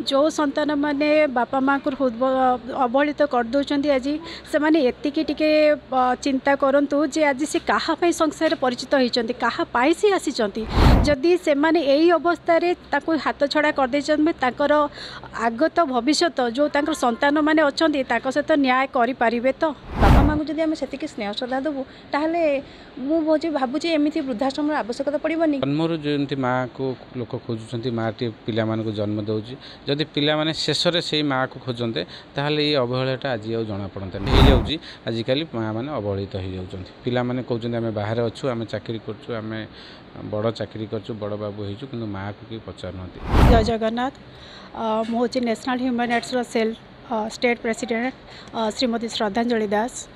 जो संतान माने बापा माँ को अवहेलित करदे आज से माने एतिकी टिके चिंता करंतु जे आज से कहाँ संसार परिचित होती कहाँ सी आसी जदि से माने यही अवस्था हाथ छड़ा कर आगत भविष्य जो संतान मैंने अच्छा सहित न्याय करें तो बापा माँ को जब आम से स्नेह श्रद्धा देवु ताहले मुझे भावुँ एमती वृद्धाश्रम आवश्यकता पड़ोनी। जन्मर जमी माँ को लोक खोजुंट माँ टी पिला को जन्म दूसरी जदि पिला शेष में से माँ को खोजते ताहले ये अवहेलाटा आज जना पड़ता नहीं आजिकल माँ मैंने अवहेलित हो जाती पिला कहते आम बाहर अच्छु आम चाकरी करें बड़ चाकरी कर बड़ बाबू हो कि माँ को कि पचार ना। जय जगन्नाथ मुझे national human rights cell state president Shrimati Shraddhanjali Das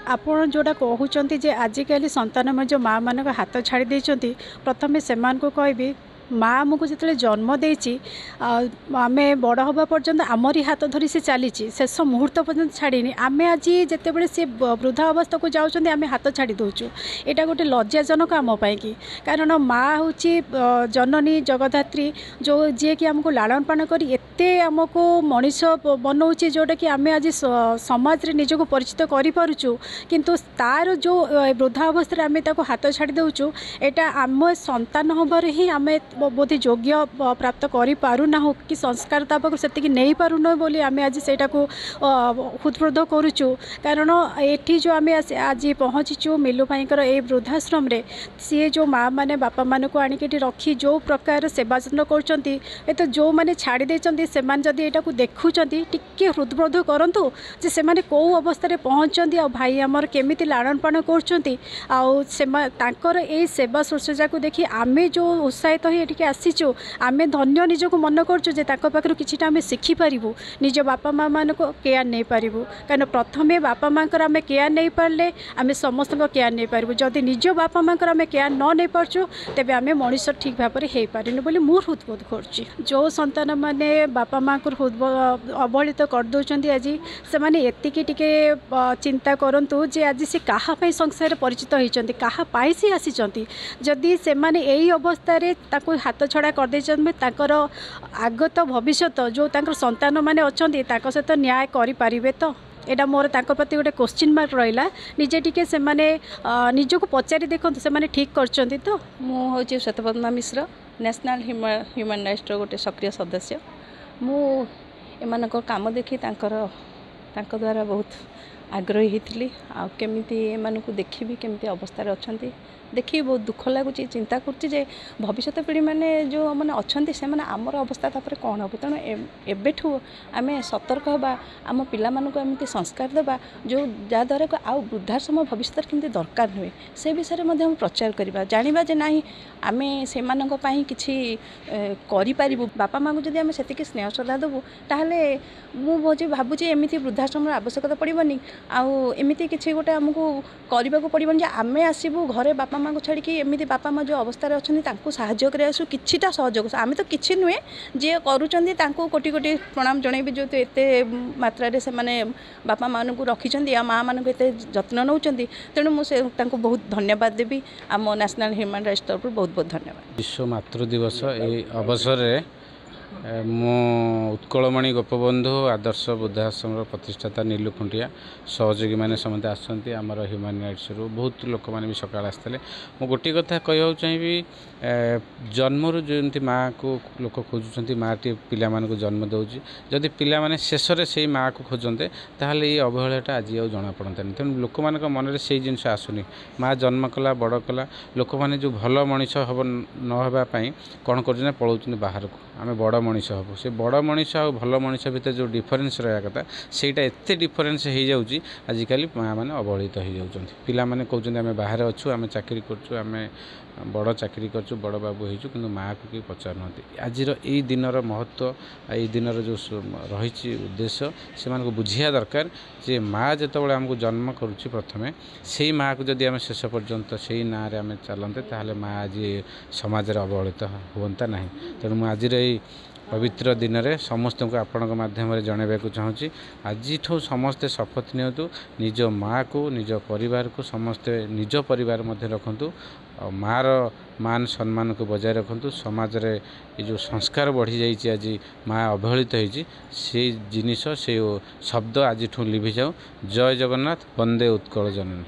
आपण जोड़ा कहते जे आजिकल संतान में जो माँ मान हाथ छाड़ी देती प्रथम से कहबी माँ आमको जो जन्म देती आम बड़ हवा पर्यंत आमरी हाथ धरी से चली शेष मुहूर्त पर्यंत छाड़ी आम आज जिते सी वृद्धा अवस्था को जाऊँ आम हाथ छाड़ी दूचु यहाँ गोटे लज्जाजनक आम कि कारण माँ हूँ जननी जगधात्री जो जी कि आमको लालन पालन कर एते आमको मनीष बनाऊँच जोटा कि आम आज समाज रे निजक परिचित करूँ किंतु तार जो वृद्धा अवस्था आम हाथ छाड़ी दूचु यहाँ आम संतान हबार ही आम बोधे योग्य प्राप्त करूना कि संस्कार तापक से नहीं पारुन बोली आम आज से हृदबोध करुचु कारण ये जो आम आज पहुँचीचु मिलू भाईकर ये वृद्धाश्रम रे सी जो माँ मैंने बापा मान को आणिक रखी जो प्रकार सेवा जत्न कर तो जो मैंने छाड़ी देते से जदि यहाँ देखुं टिके हृदबोध करूँ जे से कौ अवस्था पहुँचती आ भाई आमर केमी लालन पालन कर सेवा शुश्रूषा को देखी आम जो उत्साहित हो ये आसीचु आम धन्य निजक मन कर कि आम शिखिपारू निज बापा माँ मान को केयर नहीं पारू कारण प्रथमे बापा माँ आम केयर नहीं पारे आम समस्त केयर नहीं पारू जदि निज बापा माँ आम केयर न नहीं पार्चु तेज आम मनीष ठीक भाव में हो पारे बोली मुझ हृदबोध कर जो संतान मैंने बापा माँ को अवहेलित करदे आज से माने एतिकी टिके चिंता करंतु जे आज से कहाँ संसार परिचित होती कहाँ सी आसी जदि से माने यही अवस्था हाथ छड़ा कर आगत भविष्य जो संतान मैंने अच्छा सहित न्याय करें तो यहाँ मोर प्रति गोटे क्वेश्चन मार्क रहा निजे टी से निजक पचारि देखते से ठीक कर तो मुझे श्वेतपद्मा मिश्र नेशनल ह्यूमन राइट्स गोटे सक्रिय सदस्य मु एम काम देखी द्वारा बहुत आग्रही थी आमती एम देखी केमती अवस्था अच्छा देखिए बहुत दुख लगुच चिंता कर भविष्य पीढ़ी मैंने जो मैंने अच्छा से आमर अवस्था कौन हम तेणु एबेठू आम सतर्क हाँ आम पाला संस्कार देवा जो जहाद्वारा आउ वृद्धाश्रम भविष्य केमती दरकार नुहे से विषय में हम प्रचार करवा जाना जे ना आम से कि करूँ बापा माँ को जब आम से स्नेह श्रद्धा देवु ताहले मुझे भावुँ एमती वृद्धाश्रम आवश्यकता पड़ोनी आमती किसी गोटे आमको करने को पड़ोनी आम आसबू घरे बापा माँ को छाड़ी एमती बापा माँ जो अवस्था अच्छा साहाय्य करासु किछिटा सहयोग आम तो किसी नुहे जी करुँच कोटि कोटि प्रणाम जनइबी जो एत मात्रा से माने बापा माँ को रखी माँ मान को जत्न नौ तेणु मुझे बहुत धन्यवाद देवी आम नेशनल ह्यूमन राइट्स तरफ बहुत बहुत धन्यवाद। विश्व मातृ दिवस ये अवसर मो उत्कलमणि गोपबंधु आदर्श वृद्धाश्रम प्रतिष्ठाता नीलू खुंटिया सहयोगी मैंने समस्त आसती आमर ह्यूमन राइट्स रु बहुत लोक मैंने भी सकाल आसते मु गोटे कथा कहूँ चाहिए जन्मर जमी माँ को लोक खोजुंट माँ टी पिला को जन्म दूसरी जदि पिला शेष में से माँ को खोजते ताहले ये अवहेलाटा आज जना पड़ता नहीं तेणु लोक मान मन में से जिन आसुनी माँ जन्म कला बड़ कला लोक मैंने जो भल मनीष हम नापी कौन कर पलाऊँ बाहर को आम बड़ मनीष हम से बड़ मनीष आ भल मनीष भितर जो डिफरेन्स रहा कथा सेटा एत डिफरेन्स हो जाऊँगी आजिकल माँ मैंने अवहेलित हो जाती पिला कहते आम बाहर अच्छु आम चाकरी करें बड़ चाकरी कर बड़ बाबू हो कि माँ को कि पचार ना आज यही दिनर महत्व यही दिनर जो रही उद्देश्य से बुझिया दरकार जे माँ जिते आमको जन्म करुच्ची प्रथमे से माँ को जदि आम शेष पर्यंत से ना आम चलते ताहले माँ आज समाज अवहेलित होता ना तेणु आज पवित्र दिन में समस्त को आपण माध्यम जनवाक चाहूँगी आज समस्ते शपथ नियंतु निज माँ को निज परिवार को समस्ते निज परिवार मध्य रखु माँ मान सम्मान को बजाय रखु समाज रे ये जो संस्कार बढ़ी जाइए आज माँ अवहेलित होती से जिनिस से शब्द आज लिभि जाऊ। जय जगन्नाथ, वंदे उत्कल जननी।